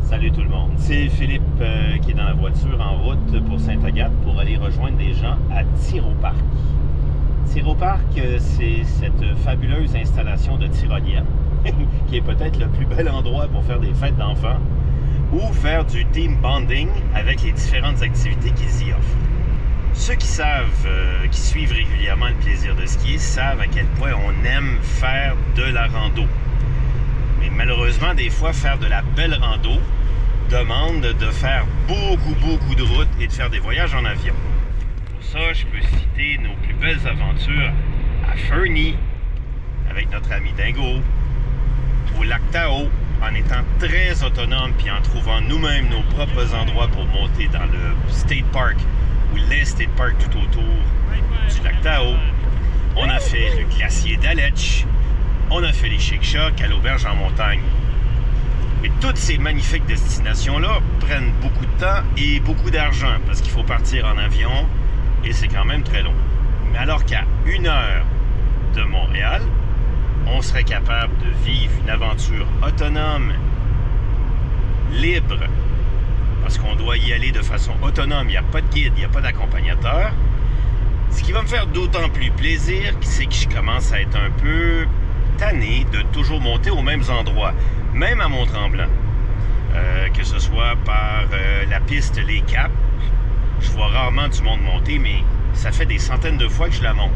Salut tout le monde. C'est Philippe qui est dans la voiture en route pour Sainte-Agathe pour aller rejoindre des gens à Tyrol-Parc. Tyrol-Parc, c'est cette fabuleuse installation de tyrolienne qui est peut-être le plus bel endroit pour faire des fêtes d'enfants ou faire du team bonding avec les différentes activités qu'ils y offrent. Ceux qui savent, qui suivent régulièrement le plaisir de skier, savent à quel point on aime faire de la rando. Mais malheureusement, des fois, faire de la belle rando demande de faire beaucoup de routes et de faire des voyages en avion. Pour ça, je peux citer nos plus belles aventures à Fernie, avec notre ami Dingo, au lac Tao, en étant très autonome puis en trouvant nous-mêmes nos propres endroits pour monter dans le State Park ou les State Park tout autour du lac Tao. On a fait le glacier d'Aletsch, on a fait les Chic-Chocs à l'auberge en montagne. Mais toutes ces magnifiques destinations-là prennent beaucoup de temps et beaucoup d'argent parce qu'il faut partir en avion et c'est quand même très long. Mais alors qu'à 1 heure de Montréal, on serait capable de vivre une aventure autonome, libre, parce qu'on doit y aller de façon autonome. Il n'y a pas de guide, il n'y a pas d'accompagnateur. Ce qui va me faire d'autant plus plaisir, c'est que je commence à être un peu tanné de toujours monter aux mêmes endroits, même à Mont-Tremblant. Que ce soit par la piste Les Caps, je vois rarement du monde monter, mais ça fait des centaines de fois que je la monte.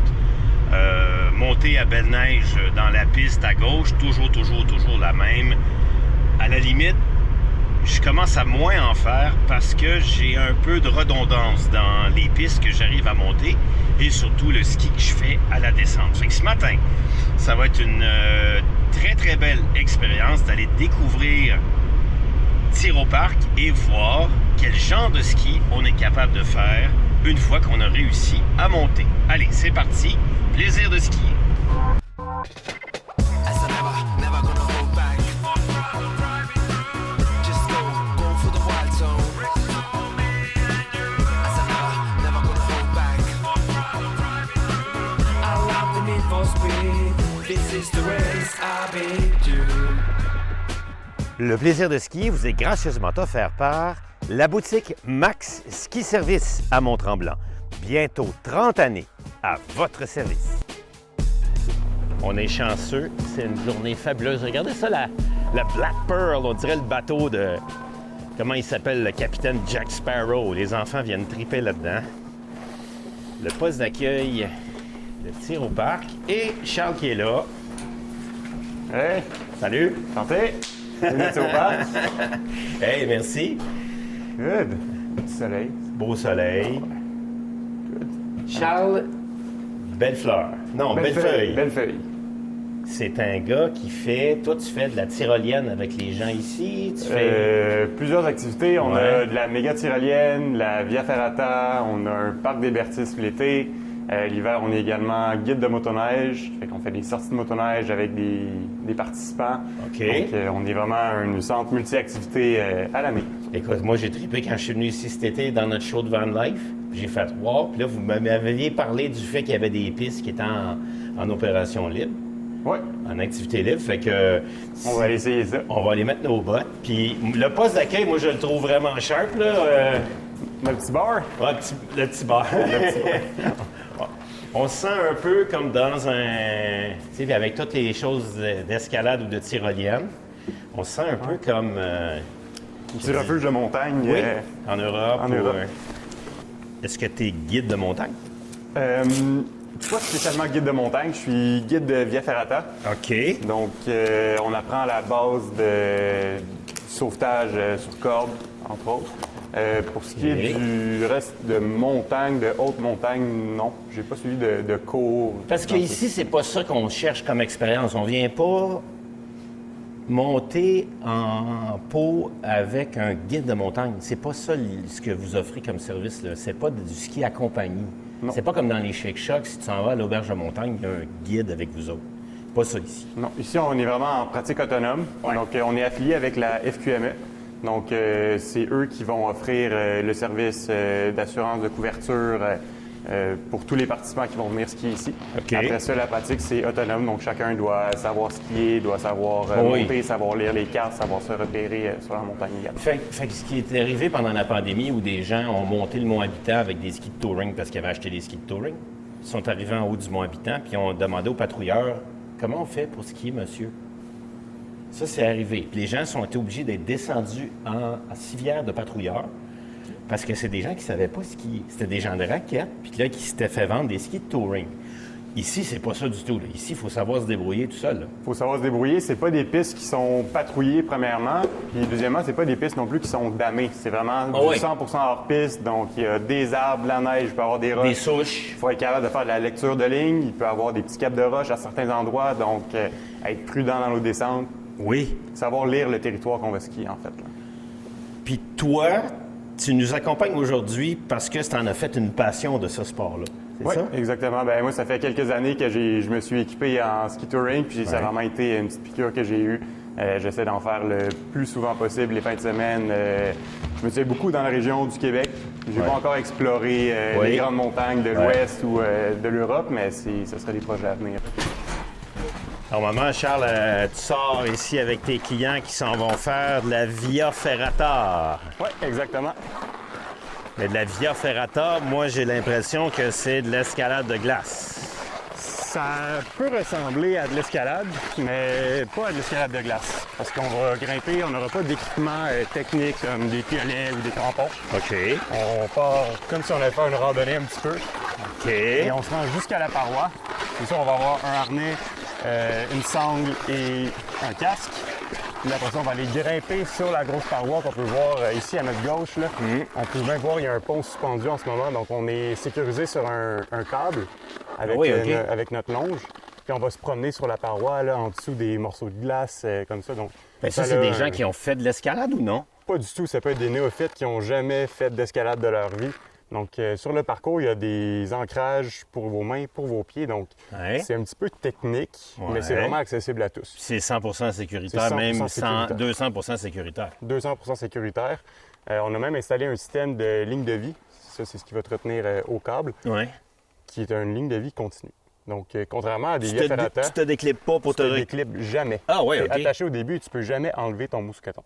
Monter à Belle-Neige dans la piste à gauche, toujours la même. À la limite, je commence à moins en faire parce que j'ai un peu de redondance dans les pistes que j'arrive à monter et surtout le ski que je fais à la descente. Fait que ce matin, ça va être une très belle expérience d'aller découvrir Tyrol-Parc et voir quel genre de ski on est capable de faire une fois qu'on a réussi à monter. Allez, c'est parti, plaisir de skier. Le plaisir de skier vous est gracieusement offert par la boutique Max Ski Service à Mont-Tremblant. Bientôt 30 années à votre service. On est chanceux, c'est une journée fabuleuse. Regardez ça, la Black Pearl, on dirait le bateau de... Comment il s'appelle, le capitaine Jack Sparrow. Les enfants viennent triper là-dedans. Le poste d'accueil de Tyrol-Parc et Charles qui est là. Hey! Salut! Santé! Bienvenue à Tyrol-Parc. Hey, merci! Good! Petit soleil. Beau soleil. Good. Charles Bellefleur. Non, Bellefeuille. Bellefeuille. C'est un gars qui fait... Toi, tu fais de la tyrolienne avec les gens ici. Tu fais... Plusieurs activités. On Ouais. a de la méga tyrolienne, la Via Ferrata, on a un parc des Bertis l'été. L'hiver, on est également guide de motoneige. Fait qu'on fait des sorties de motoneige avec des participants. OK. Donc, on est vraiment un centre multi-activités à l'année. Écoute, moi, j'ai trippé quand je suis venu ici cet été dans notre show de van life. J'ai fait wow. Puis là, vous m'aviez parlé du fait qu'il y avait des pistes qui étaient en opération libre, Oui, en activité libre. Fait que... on va aller essayer ça. On va aller mettre nos bottes. Puis le poste d'accueil, moi, je le trouve vraiment sharp, là. Le petit bar? Ouais, le petit bar. On se sent un peu comme dans un... Tu sais, avec toutes les choses d'escalade ou de tyrolienne, on se sent un peu comme... Un petit refuge de montagne. Oui, en Europe. en Europe. Est-ce que tu es guide de montagne? Je suis pas spécialement guide de montagne, je suis guide de Via Ferrata. OK. Donc, on apprend la base du sauvetage sur corde, entre autres. Pour ce qui est du reste de montagne, de haute montagne, non. J'ai pas suivi de cours. Parce qu'ici, c'est pas ça qu'on cherche comme expérience. On vient pas monter en pot avec un guide de montagne. C'est pas ça ce que vous offrez comme service, là. C'est pas du ski accompagné. Non. C'est pas comme dans les Chic-Chocs, si tu s'en vas à l'auberge de montagne, il y a un guide avec vous autres. Pas ça ici. Non, ici, on est vraiment en pratique autonome. Ouais. Donc, on est affilié avec la FQME. Donc, c'est eux qui vont offrir le service d'assurance de couverture pour tous les participants qui vont venir skier ici. Okay. Après ça, la pratique, c'est autonome, donc chacun doit savoir skier, doit savoir monter, savoir lire les cartes, savoir se repérer sur la montagne également. Fait que ce qui est arrivé pendant la pandémie où des gens ont monté le Mont-Habitant avec des skis de touring parce qu'ils avaient acheté des skis de touring, ils sont arrivés en haut du Mont-Habitant puis ont demandé aux patrouilleurs « Comment on fait pour skier, monsieur? » Ça, c'est arrivé. Puis les gens sont été obligés d'être descendus en civière de patrouilleurs parce que c'est des gens qui ne savaient pas skier. C'était des gens de raquettes, puis là, qui s'étaient fait vendre des skis de touring. Ici, c'est pas ça du tout. Là. Ici, il faut savoir se débrouiller tout seul. Il faut savoir se débrouiller. C'est pas des pistes qui sont patrouillées, premièrement. Puis, deuxièmement, c'est pas des pistes non plus qui sont damées. C'est vraiment du 100% hors piste. Donc, il y a des arbres, de la neige, il peut y avoir des roches. Des souches. Il faut être capable de faire de la lecture de ligne. Il peut y avoir des petits caps de roche à certains endroits. Donc, être prudent dans nos descentes. Oui. Savoir lire le territoire qu'on va skier, en fait. Là. Puis toi, tu nous accompagnes aujourd'hui parce que tu en as fait une passion de ce sport-là. Oui, exactement. Ben moi, ça fait quelques années que je me suis équipé en ski touring, puis ça a vraiment été une petite piqûre que j'ai eue. J'essaie d'en faire le plus souvent possible les fins de semaine. Je me tiens beaucoup dans la région du Québec. Je n'ai pas encore exploré les grandes montagnes de l'Ouest ou de l'Europe, mais ce serait des projets à venir. Normalement, Charles, tu sors ici avec tes clients qui s'en vont faire de la Via Ferrata. Oui, exactement. Mais de la Via Ferrata, moi, j'ai l'impression que c'est de l'escalade de glace. Ça peut ressembler à de l'escalade, mais pas à de l'escalade de glace. Parce qu'on va grimper, on n'aura pas d'équipement technique comme des piolets ou des crampons. OK. On part comme si on allait faire une randonnée un petit peu. OK. Et on se rend jusqu'à la paroi. C'est ça, on va avoir un harnais, une sangle et un casque. Puis après ça, on va aller grimper sur la grosse paroi qu'on peut voir ici à notre gauche. Là. On peut bien voir, il y a un pont suspendu en ce moment. Donc, on est sécurisé sur un câble avec notre longe. Puis on va se promener sur la paroi, là, en dessous des morceaux de glace, comme ça. Donc, ça, c'est des gens qui ont fait de l'escalade ou non? Pas du tout. Ça peut être des néophytes qui n'ont jamais fait d'escalade de leur vie. Donc, sur le parcours, il y a des ancrages pour vos mains, pour vos pieds. Donc, c'est un petit peu technique, mais c'est vraiment accessible à tous. C'est 100% sécuritaire, 100% même sécuritaire. 200% sécuritaire. 200% sécuritaire. On a même installé un système de ligne de vie. Ça, c'est ce qui va te retenir au câble, qui est une ligne de vie continue. Donc, contrairement à des Via Ferrata, tu te déclips pas pour te déclips jamais. Ah oui, OK. Tu es attaché au début, tu peux jamais enlever ton mousqueton.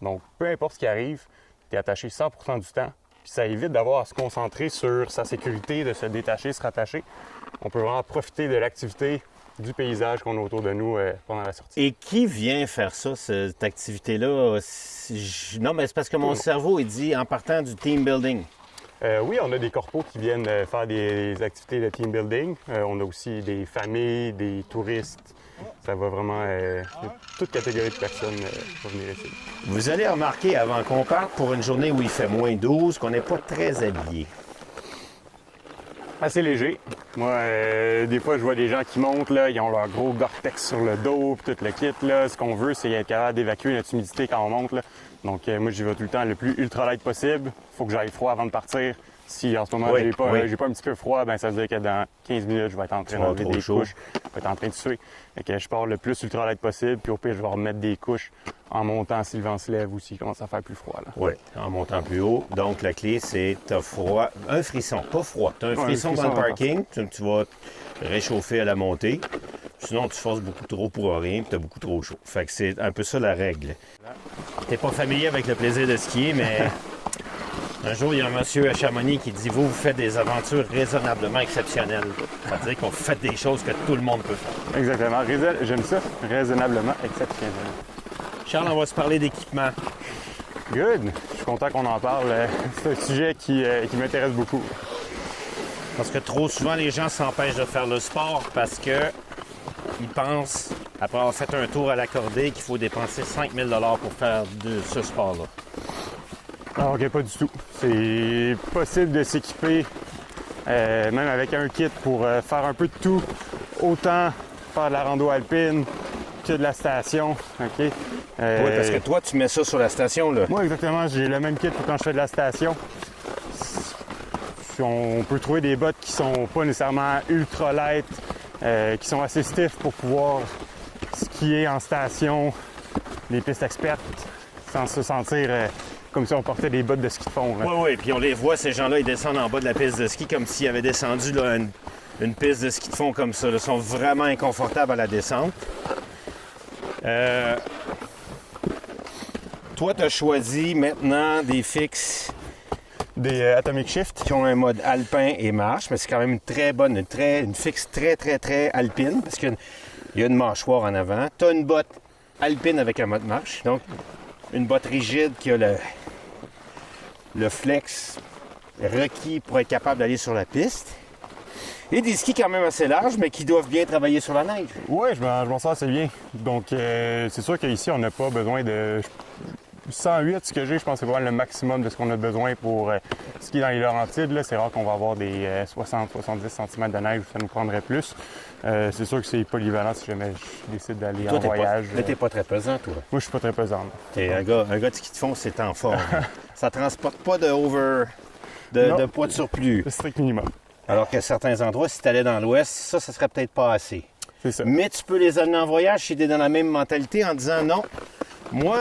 Donc, peu importe ce qui arrive, tu es attaché 100% du temps. Puis ça évite d'avoir à se concentrer sur sa sécurité, de se détacher, se rattacher. On peut vraiment profiter de l'activité, du paysage qu'on a autour de nous pendant la sortie. Et qui vient faire ça, cette activité-là? Non, mais c'est parce que mon cerveau, il dit en partant du team building. Oui, on a des corpos qui viennent faire des activités de team building. On a aussi des familles, des touristes. Ça va vraiment... toute catégorie de personnes va venir ici. Vous allez remarquer, avant qu'on parte pour une journée où il fait moins 12, qu'on n'est pas très habillé. Assez léger. Moi, des fois, je vois des gens qui montent, là, ils ont leur gros Gore-Tex sur le dos, puis tout le kit. Là. Ce qu'on veut, c'est être capable d'évacuer notre humidité quand on monte. Là. Donc, moi, j'y vais tout le temps le plus ultra-light possible. Il faut que j'aille froid avant de partir. Si en ce moment, j'ai pas un petit peu froid, ben ça veut dire que dans 15 minutes, je vais être en train d'enlever des couches. Je vais être en train de suer. Fait que je pars le plus ultra-light possible, puis au pire, je vais remettre des couches en montant si le vent se lève ou s'il commence à faire plus froid. Oui, en montant plus haut. Donc, la clé, c'est t'as froid. Un frisson, pas froid. T'as un frisson dans le parking, tu vas réchauffer à la montée. Sinon, tu forces beaucoup trop pour rien, puis t'as beaucoup trop chaud. Fait que c'est un peu ça la règle. T'es pas familier avec le plaisir de skier, mais... Un jour, il y a un monsieur à Chamonix qui dit « Vous faites des aventures raisonnablement exceptionnelles. » Ça veut dire qu'on fait des choses que tout le monde peut faire. Exactement. J'aime ça. Raisonnablement exceptionnel. Charles, on va se parler d'équipement. Good. Je suis content qu'on en parle. C'est un sujet qui m'intéresse beaucoup. Parce que trop souvent, les gens s'empêchent de faire le sport parce qu'ils pensent, après avoir fait un tour à l'accordé, qu'il faut dépenser 5 000 $ pour faire de ce sport-là. Alors, OK, pas du tout. C'est possible de s'équiper, même avec un kit, pour faire un peu de tout. Autant faire de la rando alpine que de la station. OK? Oui, parce que toi, tu mets ça sur la station, là. Moi, exactement. J'ai le même kit pour quand je fais de la station. On peut trouver des bottes qui sont pas nécessairement ultra light, qui sont assez stiff pour pouvoir skier en station, des pistes expertes, sans se sentir comme si on portait des bottes de ski de fond. Oui, oui, puis on les voit, ces gens-là, ils descendent en bas de la piste de ski comme s'ils avaient descendu là, une piste de ski de fond comme ça. Ils sont vraiment inconfortables à la descente. Toi, tu as choisi maintenant des fixes Des Atomic Shift. qui ont un mode alpin et marche, mais c'est quand même une très bonne, une fixe très, très, très alpine parce qu'il y a une mâchoire en avant. Tu as une botte alpine avec un mode marche, donc une botte rigide qui a le flex requis pour être capable d'aller sur la piste. Et des skis quand même assez larges, mais qui doivent bien travailler sur la neige. Oui, je m'en sors assez bien. Donc, c'est sûr qu'ici, on n'a pas besoin de... 108, ce que j'ai, je pense que c'est vraiment le maximum de ce qu'on a besoin pour skier dans les Laurentides. Là, c'est rare qu'on va avoir des 60-70 cm de neige, ça nous prendrait plus. C'est sûr que c'est polyvalent si jamais je décide d'aller en voyage. Mais t'es pas très pesant, toi. Moi, je suis pas très pesant. T'es un gars de ski de fond, c'est en forme. Ça transporte pas de poids de surplus. C'est strict minimum. Alors qu'à certains endroits, si tu allais dans l'Ouest, ça serait peut-être pas assez. C'est ça. Mais tu peux les amener en voyage si tu es dans la même mentalité en disant non. Moi,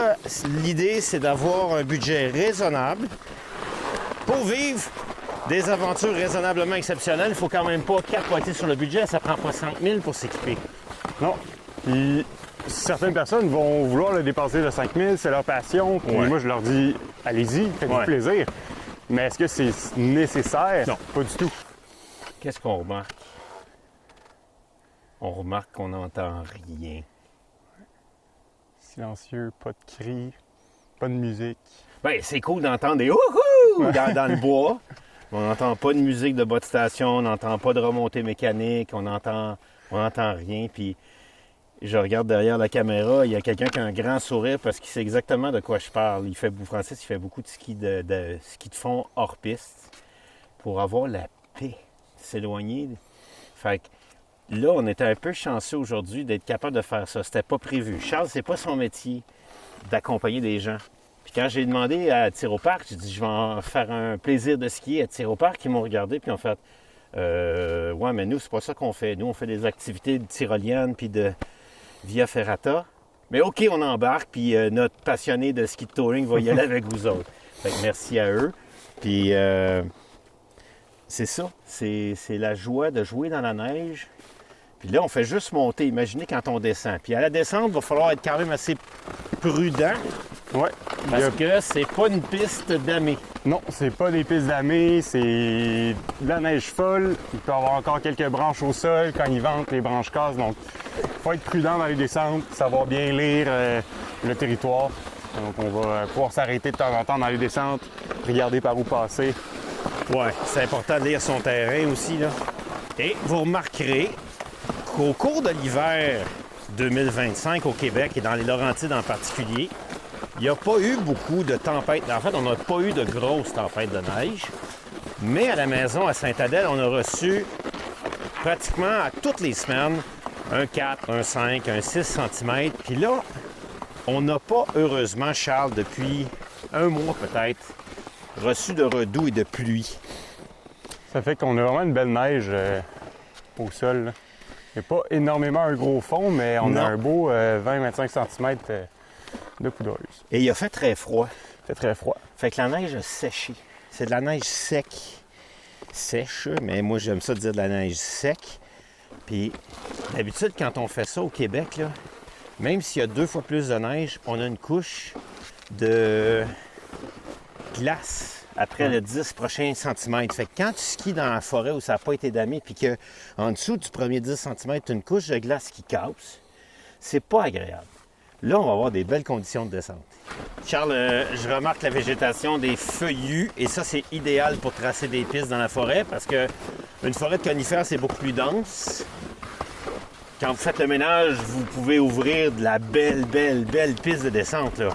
l'idée, c'est d'avoir un budget raisonnable pour vivre des aventures raisonnablement exceptionnelles. Il ne faut quand même pas capoter sur le budget. Ça prend pas 5 000 pour s'équiper. Non. Puis, certaines personnes vont vouloir le dépasser de 5 000, c'est leur passion. Puis Ouais. moi, je leur dis, allez-y, faites-vous Ouais. plaisir. Mais est-ce que c'est nécessaire? Non. Pas du tout. Qu'est-ce qu'on remarque? On remarque qu'on n'entend rien. Silencieux, pas de cris, pas de musique. Bien, c'est cool d'entendre des wouhou dans le bois. On n'entend pas de musique de bas de station, on n'entend pas de remontée mécanique, on n'entend rien. Puis je regarde derrière la caméra, il y a quelqu'un qui a un grand sourire parce qu'il sait exactement de quoi je parle. Francis, il fait beaucoup de ski de fond hors piste pour avoir la paix, s'éloigner. Fait que là, on était un peu chanceux aujourd'hui d'être capable de faire ça. C'était pas prévu. Charles, c'est pas son métier d'accompagner des gens. Puis quand j'ai demandé à Tir-au-Parc, j'ai dit je vais en faire un plaisir de skier à Tir-au-Parc, ils m'ont regardé puis ils ont fait ouais, mais nous, c'est pas ça qu'on fait. Nous, on fait des activités de tyrolienne puis de via ferrata. Mais OK, on embarque, puis notre passionné de ski de touring va y aller avec vous autres. Fait que merci à eux. Puis c'est ça. C'est la joie de jouer dans la neige. Puis là, on fait juste monter. Imaginez quand on descend. Puis à la descente, il va falloir être quand même assez prudent. Ouais. Parce que c'est pas une piste damée. Non, c'est pas des pistes damées, c'est de la neige folle. Il peut y avoir encore quelques branches au sol. Quand ils ventent, les branches cassent. Donc, il faut être prudent dans les descentes, savoir bien lire le territoire. Donc, on va pouvoir s'arrêter de temps en temps dans les descentes, regarder par où passer. Ouais, c'est important de lire son terrain aussi, là. Et vous remarquerez qu'au cours de l'hiver 2025 au Québec et dans les Laurentides en particulier, il n'y a pas eu beaucoup de tempêtes. En fait, on n'a pas eu de grosses tempêtes de neige. Mais à la maison, à Sainte-Adèle, on a reçu pratiquement à toutes les semaines un 4, un 5, un 6 cm. Puis là, on n'a pas, heureusement, Charles, depuis un mois peut-être, reçu de redoux et de pluie. Ça fait qu'on a vraiment une belle neige au sol, là. Il n'y a pas énormément un gros fond, mais on a un beau 20-25 cm de poudreuse. Et il a fait très froid. Il fait très froid. Fait que la neige a séché. C'est de la neige sec. Sèche, mais moi j'aime ça dire de la neige sec. Puis d'habitude, quand on fait ça au Québec, là, même s'il y a 2 fois plus de neige, on a une couche de glace après le 10 prochains centimètres. Fait que quand tu skis dans la forêt où ça n'a pas été damé, puis qu'en dessous du premier 10 cm, tu as une couche de glace qui casse, c'est pas agréable. Là, on va avoir des belles conditions de descente. Charles, je remarque la végétation des feuillus, et ça, c'est idéal pour tracer des pistes dans la forêt, parce que une forêt de conifères, c'est beaucoup plus dense. Quand vous faites le ménage, vous pouvez ouvrir de la belle piste de descente, là.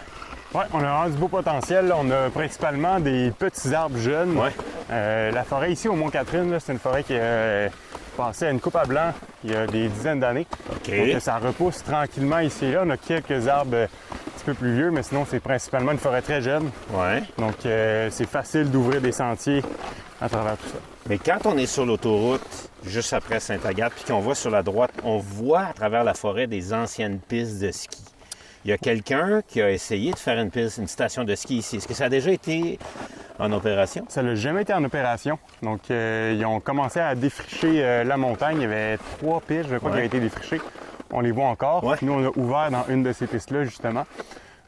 Oui, on a vraiment du beau potentiel. Là. On a principalement des petits arbres jeunes. Ouais. La forêt ici, au Mont-Catherine, là, c'est une forêt qui a passé à une coupe à blanc il y a des dizaines d'années. OK. Donc, ça repousse tranquillement ici et là. On a quelques arbres un petit peu plus vieux, mais sinon, c'est principalement une forêt très jeune. Ouais. Donc, c'est facile d'ouvrir des sentiers à travers tout ça. Mais quand on est sur l'autoroute, juste après Sainte-Agathe, puis qu'on voit sur la droite, on voit à travers la forêt des anciennes pistes de ski. il y a quelqu'un qui a essayé de faire une station de ski ici. Est-ce que ça a déjà été en opération? Ça n'a jamais été en opération. Donc, ils ont commencé à défricher la montagne. Il y avait 3 pistes, je crois, qui avaient été défrichées. On les voit encore. Ouais. Nous, on a ouvert dans une de ces pistes-là, justement.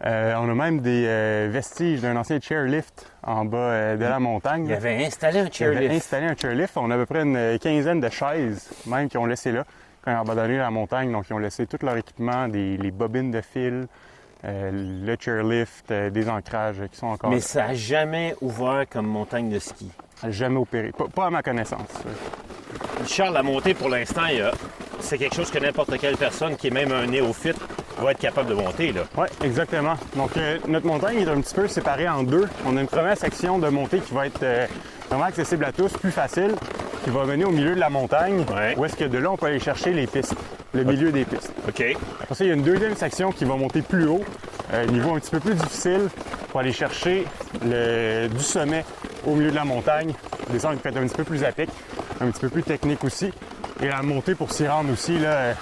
On a même des vestiges d'un ancien chairlift en bas de la montagne. Il avait installé un Ils chairlift. avaient installé un chairlift. On a à peu près une quinzaine de chaises, même, qui ont laissé là quand ils ont abandonné la montagne. Donc, ils ont laissé tout leur équipement, les bobines de fil, le chairlift, des ancrages qui sont encore Mais là. ça n'a jamais ouvert comme montagne de ski. Jamais opéré. Pas à ma connaissance. Charles, la montée, pour l'instant, c'est quelque chose que n'importe quelle personne qui est même un néophyte va être capable de monter, là. Oui, exactement. Donc, notre montagne est un petit peu séparée en deux. On a une première section de montée qui va être vraiment accessible à tous, plus facile, qui va mener au milieu de la montagne, Ouais. où est-ce que de là, on peut aller chercher les pistes, le milieu des pistes. OK. Après ça, il y a une deuxième section qui va monter plus haut, niveau un petit peu plus difficile, pour aller chercher du sommet au milieu de la montagne. Descendre qui peut être un petit peu plus à pic, un petit peu plus technique aussi. Et la montée pour s'y rendre aussi, là,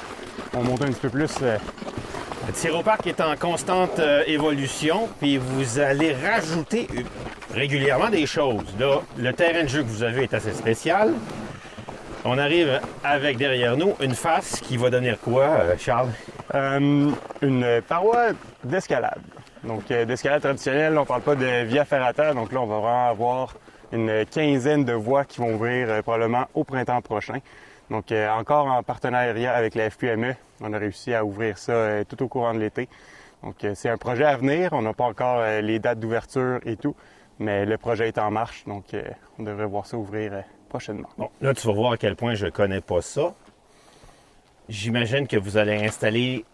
on monte un petit peu plus. Le Tyroparc est en constante évolution, puis vous allez rajouter régulièrement des choses. Là, le terrain de jeu que vous avez est assez spécial. On arrive avec derrière nous une face qui va donner quoi, Charles? Une paroi d'escalade. Donc, d'escalade traditionnelle, on ne parle pas de via ferrata. Donc là, on va vraiment avoir une quinzaine de voies qui vont ouvrir probablement au printemps prochain. Donc, encore en partenariat avec la FQME, on a réussi à ouvrir ça tout au courant de l'été. Donc, c'est un projet à venir. On n'a pas encore les dates d'ouverture et tout, mais le projet est en marche. Donc, on devrait voir ça ouvrir prochainement. Bon, là, tu vas voir à quel point je connais pas ça. J'imagine que vous allez installer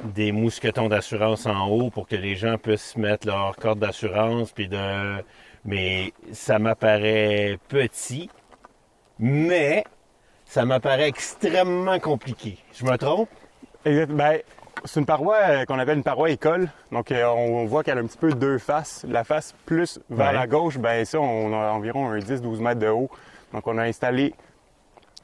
des mousquetons d'assurance en haut pour que les gens puissent mettre leur corde d'assurance, mais ça m'apparaît petit, mais ça m'apparaît extrêmement compliqué. Je me trompe? Exact. Ben, c'est une paroi qu'on appelle une paroi école. Donc, on voit qu'elle a un petit peu deux faces. La face plus vers la gauche, ben ça, on a environ un 10-12 mètres de haut. Donc, on a installé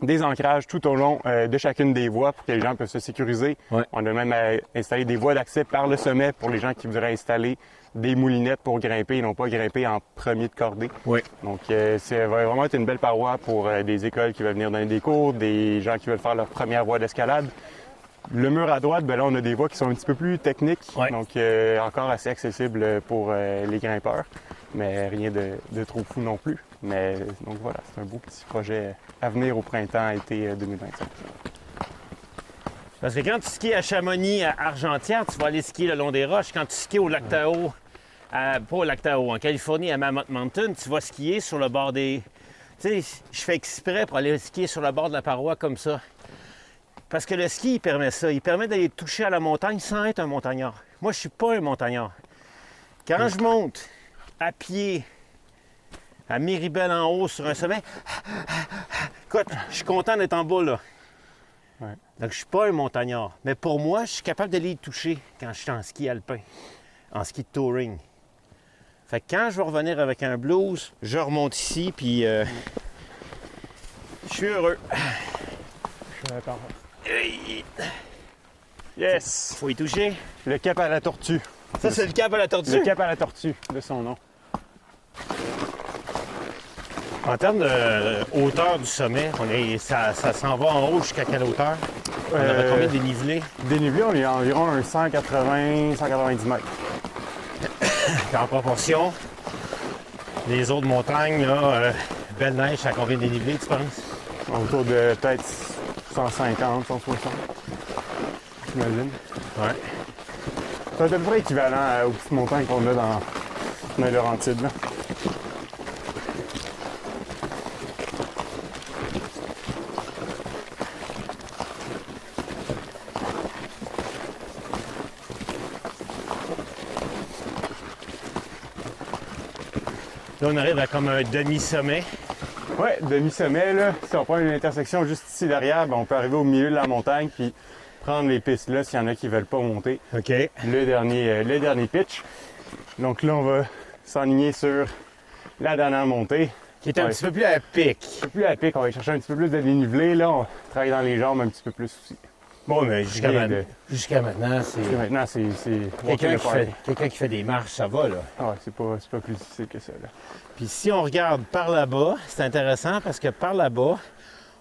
des ancrages tout au long de chacune des voies pour que les gens puissent se sécuriser. Ouais. On a même installé des voies d'accès par le sommet pour les gens qui voudraient installer des moulinettes pour grimper et non pas grimper en premier de cordée. Oui. Donc, ça va vraiment être une belle paroi pour des écoles qui veulent venir donner des cours, des gens qui veulent faire leur première voie d'escalade. Le mur à droite, ben là, on a des voies qui sont un petit peu plus techniques, Ouais. donc encore assez accessibles pour les grimpeurs, mais rien de trop fou non plus. Mais donc voilà, c'est un beau petit projet à venir au printemps-été 2025. Parce que quand tu skis à Chamonix, à Argentière, tu vas aller skier le long des roches. Quand tu skis au lac Tahoe, pas au lac Tahoe, en Californie, à Mammoth Mountain, tu vas skier sur le bord des... Tu sais, je fais exprès pour aller skier sur le bord de la paroi comme ça. Parce que le ski, il permet ça. Il permet d'aller toucher à la montagne sans être un montagnard. Moi, je suis pas un montagnard. Quand je monte à pied à Miribel en haut sur un sommet, écoute, je suis content d'être en bas, là. Ouais. Donc, je suis pas un montagnard. Mais pour moi, je suis capable d'aller y toucher quand je suis en ski alpin, en ski de touring. Fait que quand je vais revenir avec un blues, je remonte ici, puis je suis heureux. Je suis d'accord. Hey, Yes! faut y toucher. Le cap à la tortue. Ça, c'est le cap à la tortue. Le cap à la tortue, de son nom. En termes de hauteur du sommet, ça s'en va en haut jusqu'à quelle hauteur? On aurait combien de dénivelé? Dénivelé, on est à environ un 180-190 mètres. Puis en proportion, les autres montagnes, là, Belle Neige, ça a combien de dénivelé, tu penses? Autour de peut-être 150, 160. J'imagine. Ouais. C'est à peu près équivalent aux petites montagnes qu'on a dans les Laurentides, là. Là, on arrive à comme un demi-sommet. Ouais, demi-sommet, là. Si on prend une intersection juste ici derrière, ben, on peut arriver au milieu de la montagne puis prendre les pistes là s'il y en a qui veulent pas monter. OK. Le dernier pitch. Donc là, on va s'enligner sur la dernière montée. Qui est un petit peu plus à pic. Un peu plus à pic, on va chercher un petit peu plus de dénivelé. Là, on travaille dans les jambes un petit peu plus aussi. Bon, mais jusqu'à Rien maintenant, c'est... Maintenant, c'est Quelqu'un qui fait des marches, ça va, là. Ah ouais, c'est pas plus difficile que ça, là. Puis si on regarde par là-bas, c'est intéressant parce que par là-bas,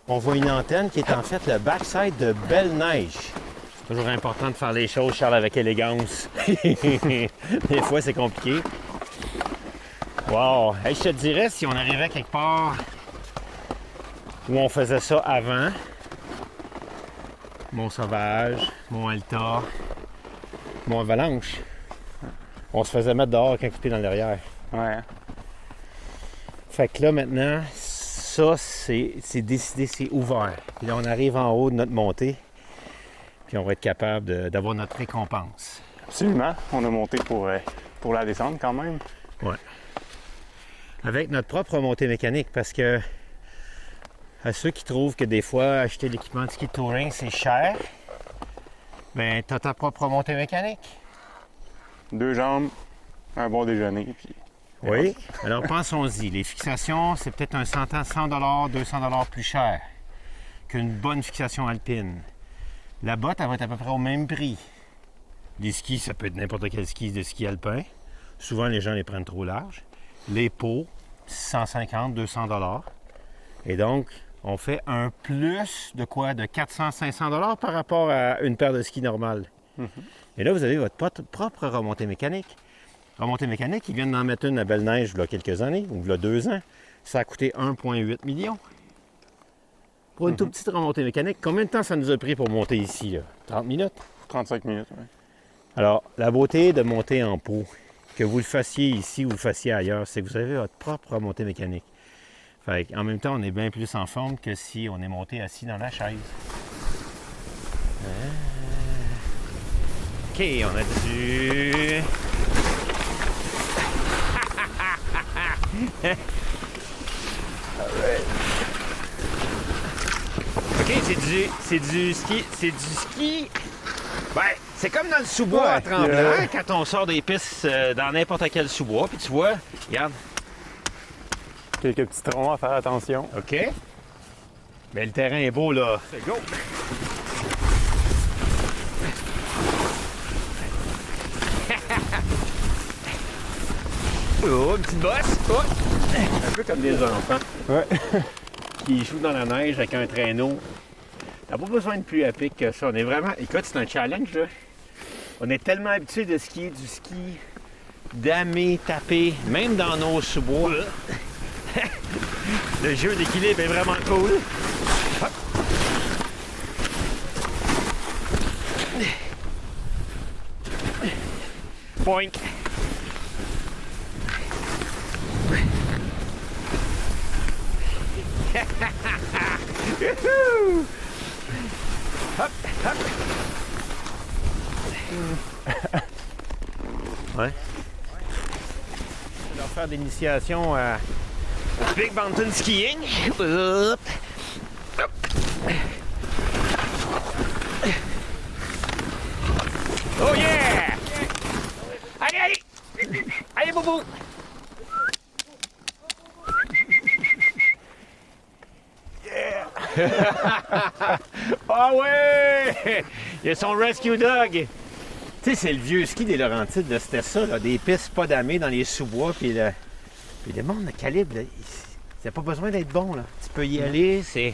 on voit une antenne qui est en fait le backside de Belle Neige. C'est toujours important de faire les choses, Charles, avec élégance. Des fois, c'est compliqué. Wow! Hey, je te dirais, si on arrivait quelque part où on faisait ça avant, Mont-Sauvage, Mont-Alta, Mont-Avalanche, on se faisait mettre dehors avec un coup de pied dans le derrière. Ouais. Fait que là, maintenant, ça, c'est décidé, c'est ouvert. Puis là, on arrive en haut de notre montée, puis on va être capable d'avoir notre récompense. Absolument. On a monté pour la descente quand même. Ouais. Avec notre propre montée mécanique, parce que à ceux qui trouvent que des fois, acheter l'équipement de ski de touring, c'est cher, ben t'as ta propre montée mécanique. 2 jambes, un bon déjeuner, puis... Oui. Alors, pensons-y. Les fixations, c'est peut-être un 100 $, 200 $ plus cher qu'une bonne fixation alpine. La botte, elle va être à peu près au même prix. Les skis, ça peut être n'importe quel ski de ski alpin. Souvent, les gens les prennent trop larges. Les pots, 150 $, 200 $. Et donc, on fait un plus de quoi? De 400-500 $ par rapport à une paire de skis normale. Et là, vous avez votre propre remontée mécanique. Remontée mécanique, ils viennent d'en mettre une à Belle Neige il y a quelques années, ou il y a 2 ans. Ça a coûté 1,8 million. Pour une toute petite remontée mécanique, combien de temps ça nous a pris pour monter ici? Là? 30 minutes? 35 minutes, oui. Alors, la beauté de monter en pot, que vous le fassiez ici ou vous le fassiez ailleurs, c'est que vous avez votre propre remontée mécanique. Fait en même temps, on est bien plus en forme que si on est monté assis dans la chaise. OK, on a du... OK, c'est du ski. Ben, c'est comme dans le sous-bois à Tremblant, quand on sort des pistes dans n'importe quel sous-bois, puis tu vois, regarde. Quelques petits troncs à faire attention. OK. Mais le terrain est beau, là. C'est go! Oh, une petite bosse. Oh. Un peu comme des enfants. Ouais. Qui jouent dans la neige avec un traîneau. T'as pas besoin de plus à pic que ça. On est vraiment... Écoute, c'est un challenge, là. On est tellement habitué de skier du ski damé, tapé, même dans nos sous-bois. Le jeu d'équilibre est vraiment cool. Hop. Boink. Hop, hop. Ouais. On va leur faire d'initiation à Big Mountain Skiing. Hop. Hop. Oh yeah! Allez, allez! Allez, boubou! Ah ouais! Il y a son Rescue Dog! Tu sais, c'est le vieux ski des Laurentides, là, c'était ça, là, des pistes pas damées dans les sous-bois, puis le monde de calibre, là, il n'y a pas besoin d'être bon, là. Tu peux y aller, c'est...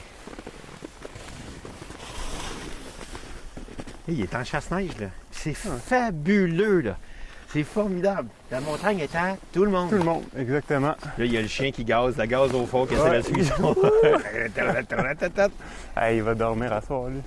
Il est en chasse-neige, là. C'est fabuleux, là. C'est formidable. La montagne est à tout le monde. Tout le monde, exactement. Là, il y a le chien qui gaze, la gaz au fond, qui essaie de suivre. Hey, il va dormir à soir, lui.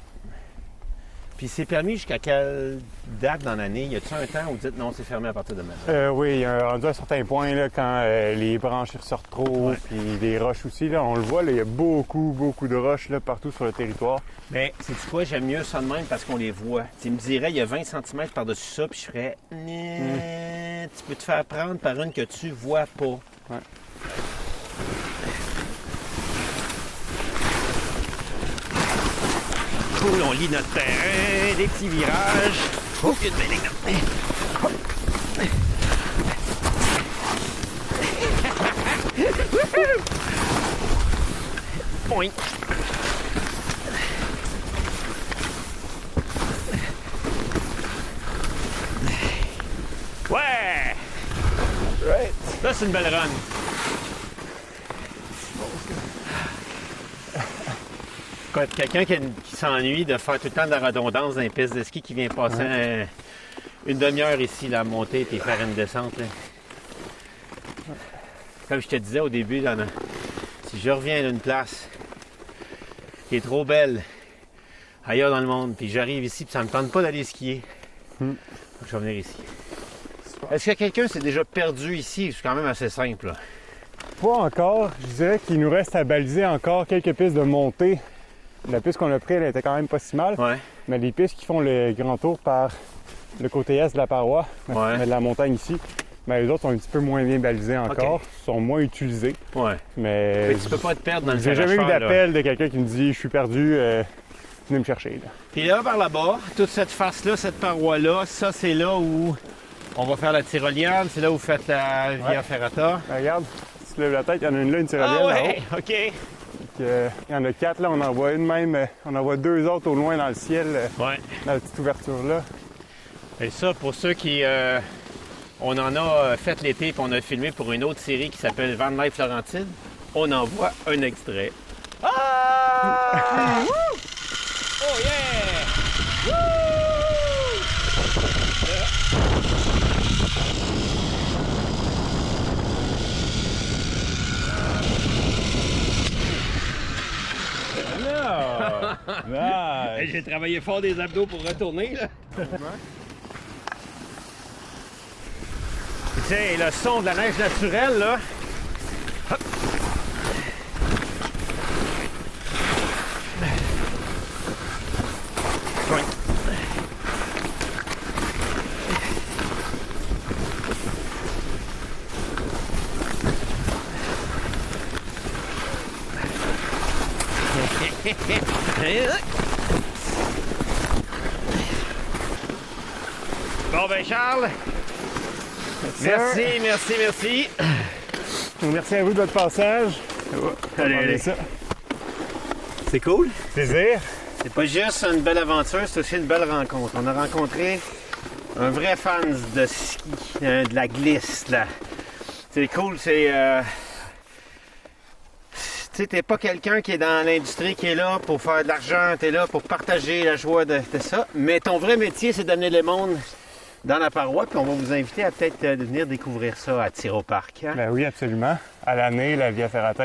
Puis c'est permis jusqu'à quelle date dans l'année? Y a-t-il un temps où vous dites non, c'est fermé à partir de maintenant? Oui, il y a rendu à un certain point, là, quand les branches ils ressortent trop, puis les roches aussi, là, on le voit, il y a beaucoup de roches là, partout sur le territoire. Mais sais-tu quoi, j'aime mieux ça de même parce qu'on les voit. Tu me dirais, il y a 20 cm par-dessus ça, puis je ferais... Tu peux te faire prendre par une que tu vois pas. Ouais. Cool, on lit notre terrain, des petits virages. Oh, il y a une belle ligne. Point. Là, c'est une belle run. Écoute, quelqu'un qui s'ennuie de faire tout le temps de la redondance dans les pistes de ski qui vient passer une demi-heure ici, la montée et faire une descente. Là. Comme je te disais au début, si je reviens d'une place qui est trop belle ailleurs dans le monde, puis j'arrive ici, puis ça me tente pas d'aller skier, je vais venir ici. Est-ce que quelqu'un s'est déjà perdu ici? C'est quand même assez simple. Là. Pas encore. Je dirais qu'il nous reste à baliser encore quelques pistes de montée. La piste qu'on a prise, elle était quand même pas si mal. Ouais. Mais les pistes qui font le grand tour par le côté est de la paroi, mais de la montagne ici, mais les autres sont un petit peu moins bien balisés encore, sont moins utilisés. Ouais. Mais tu peux pas te perdre dans le j'ai jamais eu d'appel de quelqu'un qui me dit « je suis perdu, venez me chercher ». Puis là, par là-bas, toute cette face-là, cette paroi-là, ça, c'est là où on va faire la tyrolienne, c'est là où vous faites la Via Ferrata. Regarde, si tu lèves la tête, il y en a une là, une tyrolienne là-haut. OK. Il y en a 4 là, on en voit une même, on en voit 2 autres au loin dans le ciel, dans la petite ouverture-là. Et ça, pour ceux qui... on en a fait l'été, puis on a filmé pour une autre série qui s'appelle Van Life Laurentide. On en voit un extrait. Ah! Oh yeah! Woo! Nice. J'ai travaillé fort des abdos pour retourner, là. Tu sais, le son de la neige naturelle, là. Hop. Oui. Bon ben Charles, merci. Merci à vous de votre passage. Allez. Ça. C'est cool. Plaisir. C'est pas juste une belle aventure, c'est aussi une belle rencontre. On a rencontré un vrai fan de ski, de la glisse. Là. C'est cool, c'est... Tu sais, t'es pas quelqu'un qui est dans l'industrie, qui est là pour faire de l'argent, t'es là pour partager la joie de ça. Mais ton vrai métier, c'est d'amener le monde dans la paroi, puis on va vous inviter à peut-être venir découvrir ça à Tyrau-Parc. Hein? Ben oui, absolument. À l'année, la Via Ferrata,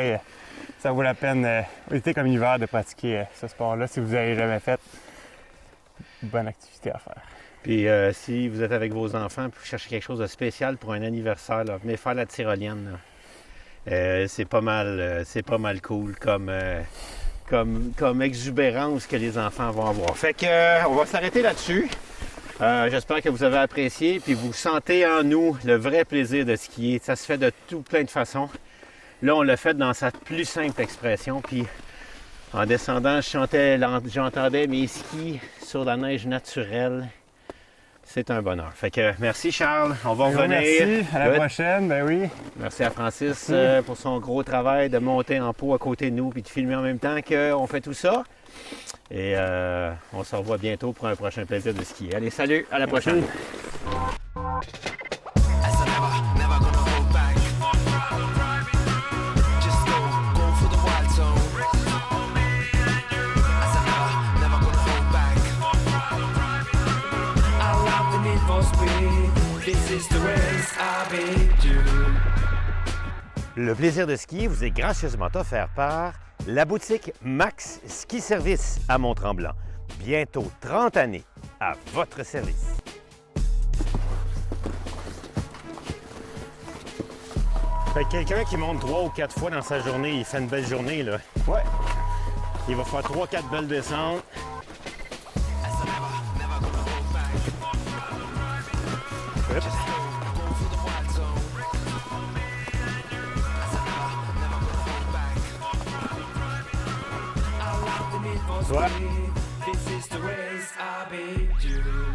ça vaut la peine, été comme hiver, de pratiquer ce sport-là. Si vous n'avez jamais fait, bonne activité à faire. Puis si vous êtes avec vos enfants, puis vous cherchez quelque chose de spécial pour un anniversaire, là, venez faire la tyrolienne. Là. C'est pas mal cool comme exubérance que les enfants vont avoir. Fait que on va s'arrêter là-dessus. J'espère que vous avez apprécié, puis vous sentez en nous le vrai plaisir de skier. Ça se fait de tout plein de façons. Là, on l'a fait dans sa plus simple expression, puis en descendant, j'entendais mes skis sur la neige naturelle. C'est un bonheur. Fait que merci Charles, on va revenir. Merci, à la prochaine, ben oui. Merci à Francis pour son gros travail de monter en pot à côté de nous puis de filmer en même temps qu'on fait tout ça. Et on se revoit bientôt pour un prochain plaisir de skier. Allez, salut, à la prochaine. Le plaisir de skier vous est gracieusement offert par la boutique Max Ski Service à Mont-Tremblant. Bientôt 30 années à votre service. Fait que quelqu'un qui monte 3 ou 4 fois dans sa journée, il fait une belle journée, là. Ouais. Il va faire 3-4 belles descentes. This is the race I beat you.